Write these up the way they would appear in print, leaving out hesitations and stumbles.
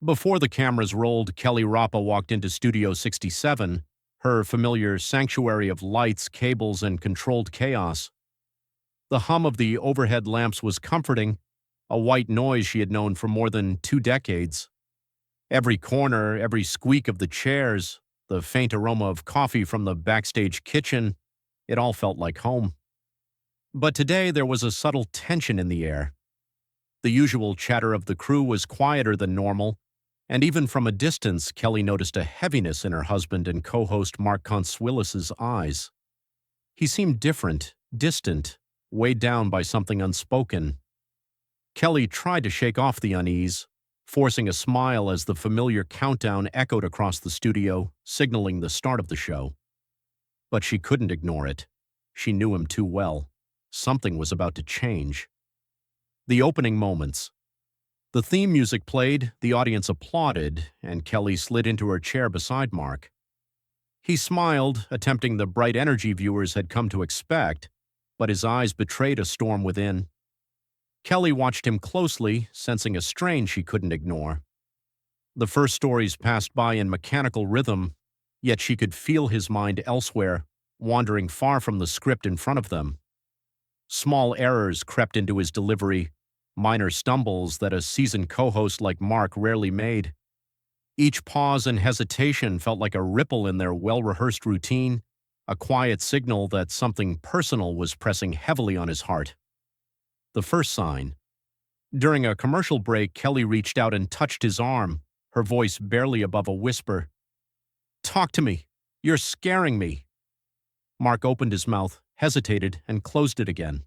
Before the cameras rolled, Kelly Ripa walked into Studio 67, her familiar sanctuary of lights, cables, and controlled chaos. The hum of the overhead lamps was comforting, a white noise she had known for more than 2 decades. Every corner, every squeak of the chairs, the faint aroma of coffee from the backstage kitchen, it all felt like home. But today there was a subtle tension in the air. The usual chatter of the crew was quieter than normal, and even from a distance, Kelly noticed a heaviness in her husband and co-host Mark Consuelos' eyes. He seemed different, distant, weighed down by something unspoken. Kelly tried to shake off the unease, forcing a smile as the familiar countdown echoed across the studio, signaling the start of the show. But she couldn't ignore it. She knew him too well. Something was about to change. The opening moments. The theme music played, the audience applauded, and Kelly slid into her chair beside Mark. He smiled, attempting the bright energy viewers had come to expect, but his eyes betrayed a storm within. Kelly watched him closely, sensing a strain she couldn't ignore. The first stories passed by in mechanical rhythm, yet she could feel his mind elsewhere, wandering far from the script in front of them. Small errors crept into his delivery, minor stumbles that a seasoned co-host like Mark rarely made. Each pause and hesitation felt like a ripple in their well-rehearsed routine, a quiet signal that something personal was pressing heavily on his heart. The first sign. During a commercial break, Kelly reached out and touched his arm, her voice barely above a whisper. "Talk to me. You're scaring me." Mark opened his mouth, hesitated, and closed it again.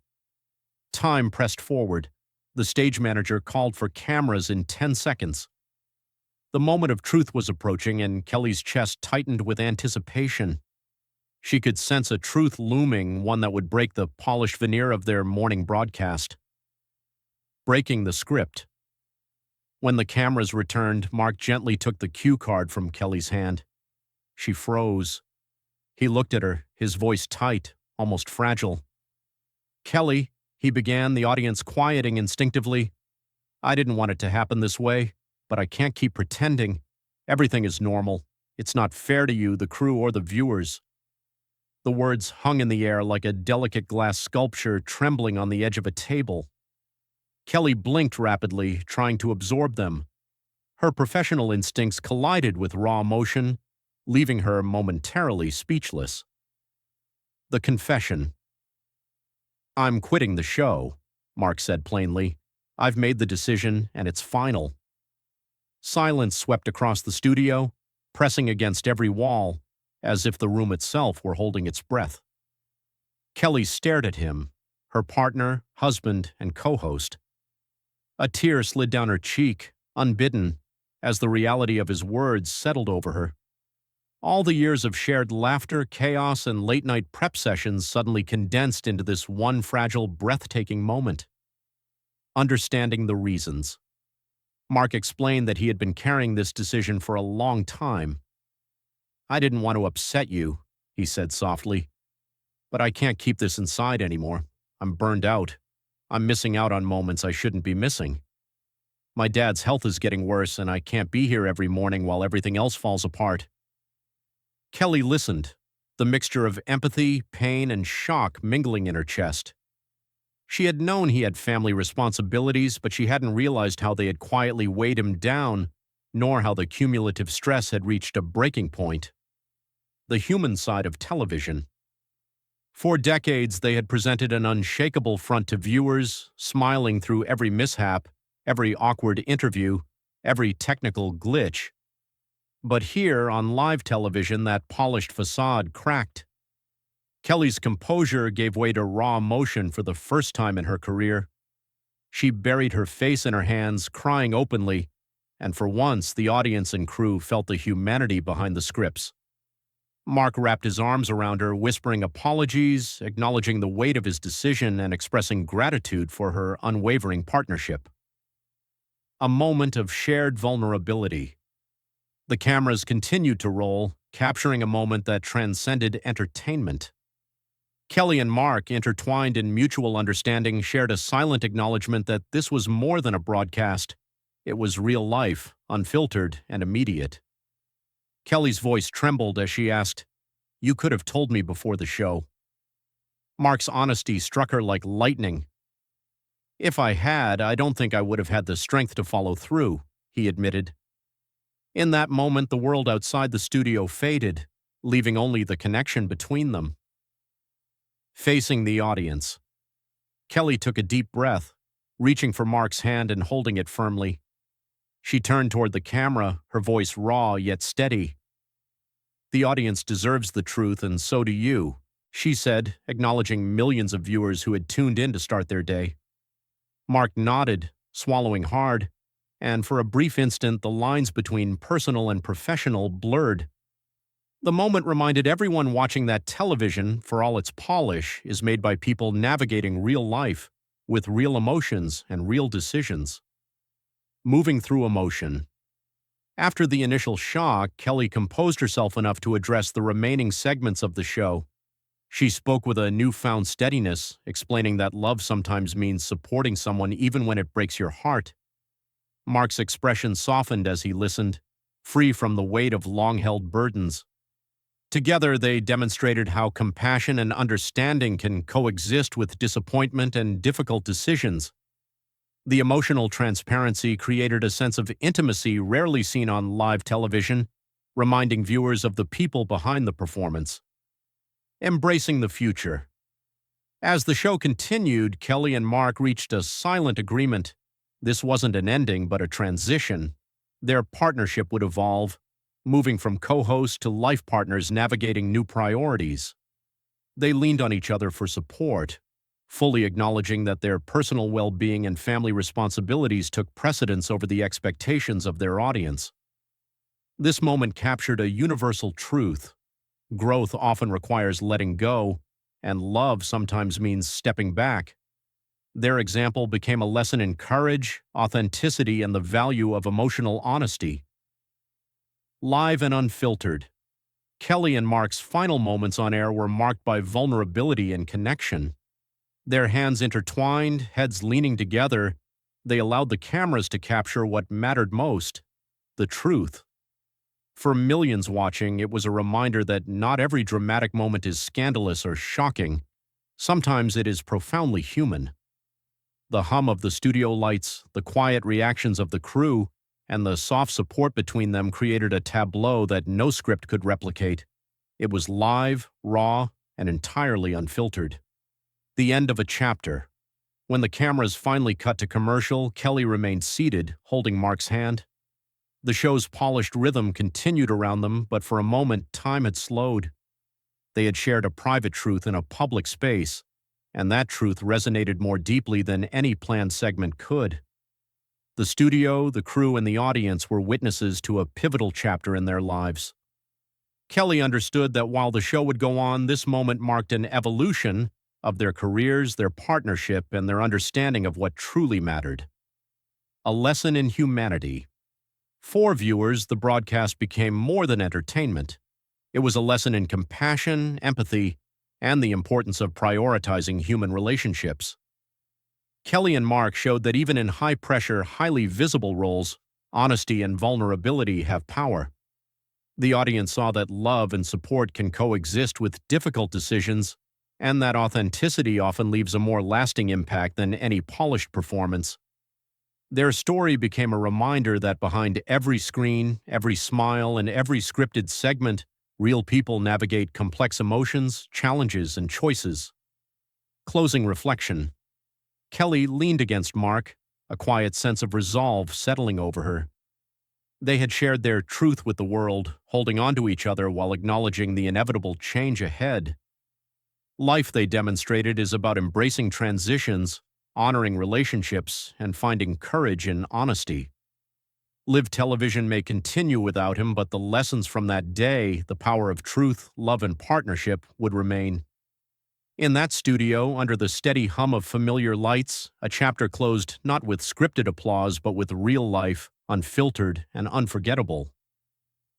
Time pressed forward. The stage manager called for cameras in 10 seconds. The moment of truth was approaching, and Kelly's chest tightened with anticipation. She could sense a truth looming, one that would break the polished veneer of their morning broadcast. Breaking the script. When the cameras returned, Mark gently took the cue card from Kelly's hand. She froze. He looked at her, his voice tight, almost fragile. "Kelly," he began, the audience quieting instinctively. "I didn't want it to happen this way, but I can't keep pretending. Everything is normal. It's not fair to you, the crew, or the viewers." The words hung in the air like a delicate glass sculpture trembling on the edge of a table. Kelly blinked rapidly, trying to absorb them. Her professional instincts collided with raw emotion, leaving her momentarily speechless. The confession. "I'm quitting the show," Mark said plainly. "I've made the decision, and it's final." Silence swept across the studio, pressing against every wall, as if the room itself were holding its breath. Kelly stared at him, her partner, husband, and co-host. A tear slid down her cheek, unbidden, as the reality of his words settled over her. All the years of shared laughter, chaos, and late-night prep sessions suddenly condensed into this one fragile, breathtaking moment. Understanding the reasons. Mark explained that he had been carrying this decision for a long time. "I didn't want to upset you," he said softly, "but I can't keep this inside anymore. I'm burned out. I'm missing out on moments I shouldn't be missing. My dad's health is getting worse, and I can't be here every morning while everything else falls apart." Kelly listened, the mixture of empathy, pain, and shock mingling in her chest. She had known he had family responsibilities, but she hadn't realized how they had quietly weighed him down, nor how the cumulative stress had reached a breaking point. The human side of television. For decades, they had presented an unshakable front to viewers, smiling through every mishap, every awkward interview, every technical glitch. But here, on live television, that polished facade cracked. Kelly's composure gave way to raw emotion for the first time in her career. She buried her face in her hands, crying openly, and for once, the audience and crew felt the humanity behind the scripts. Mark wrapped his arms around her, whispering apologies, acknowledging the weight of his decision, and expressing gratitude for her unwavering partnership. A moment of shared vulnerability. The cameras continued to roll, capturing a moment that transcended entertainment. Kelly and Mark, intertwined in mutual understanding, shared a silent acknowledgement that this was more than a broadcast. It was real life, unfiltered, and immediate. Kelly's voice trembled as she asked, "You could have told me before the show." Mark's honesty struck her like lightning. "If I had, I don't think I would have had the strength to follow through," he admitted. In that moment, the world outside the studio faded, leaving only the connection between them. Facing the audience, Kelly took a deep breath, reaching for Mark's hand and holding it firmly. She turned toward the camera, her voice raw yet steady. "The audience deserves the truth, and so do you," she said, acknowledging millions of viewers who had tuned in to start their day. Mark nodded, swallowing hard, and for a brief instant the lines between personal and professional blurred. The moment reminded everyone watching that television, for all its polish, is made by people navigating real life, with real emotions and real decisions. Moving through emotion. After the initial shock, Kelly composed herself enough to address the remaining segments of the show. She spoke with a newfound steadiness, explaining that love sometimes means supporting someone even when it breaks your heart. Mark's expression softened as he listened, free from the weight of long-held burdens. Together, they demonstrated how compassion and understanding can coexist with disappointment and difficult decisions. The emotional transparency created a sense of intimacy rarely seen on live television, reminding viewers of the people behind the performance. Embracing the future. As the show continued, Kelly and Mark reached a silent agreement. This wasn't an ending, but a transition. Their partnership would evolve, moving from co-hosts to life partners navigating new priorities. They leaned on each other for support, fully acknowledging that their personal well-being and family responsibilities took precedence over the expectations of their audience. This moment captured a universal truth. Growth often requires letting go, and love sometimes means stepping back. Their example became a lesson in courage, authenticity, and the value of emotional honesty. Live and unfiltered. Kelly and Mark's final moments on air were marked by vulnerability and connection. Their hands intertwined, heads leaning together, they allowed the cameras to capture what mattered most: the truth. For millions watching, it was a reminder that not every dramatic moment is scandalous or shocking. Sometimes it is profoundly human. The hum of the studio lights, the quiet reactions of the crew, and the soft support between them created a tableau that no script could replicate. It was live, raw, and entirely unfiltered. The end of a chapter. When the cameras finally cut to commercial, Kelly remained seated, holding Mark's hand. The show's polished rhythm continued around them, but for a moment, time had slowed. They had shared a private truth in a public space, and that truth resonated more deeply than any planned segment could. The studio, the crew, and the audience were witnesses to a pivotal chapter in their lives. Kelly understood that while the show would go on, this moment marked an evolution of their careers, their partnership, and their understanding of what truly mattered. A lesson in humanity. For viewers, the broadcast became more than entertainment. It was a lesson in compassion, empathy, and the importance of prioritizing human relationships. Kelly and Mark showed that even in high-pressure, highly visible roles, honesty and vulnerability have power. The audience saw that love and support can coexist with difficult decisions, and that authenticity often leaves a more lasting impact than any polished performance. Their story became a reminder that behind every screen, every smile, and every scripted segment, real people navigate complex emotions, challenges, and choices. Closing reflection. Kelly leaned against Mark, a quiet sense of resolve settling over her. They had shared their truth with the world, holding on to each other while acknowledging the inevitable change ahead. Life, they demonstrated, is about embracing transitions, honoring relationships, and finding courage in honesty. Live television may continue without him, but the lessons from that day, the power of truth, love, and partnership, would remain. In that studio, under the steady hum of familiar lights, a chapter closed not with scripted applause, but with real life, unfiltered and unforgettable.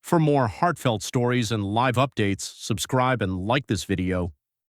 For more heartfelt stories and live updates, subscribe and like this video.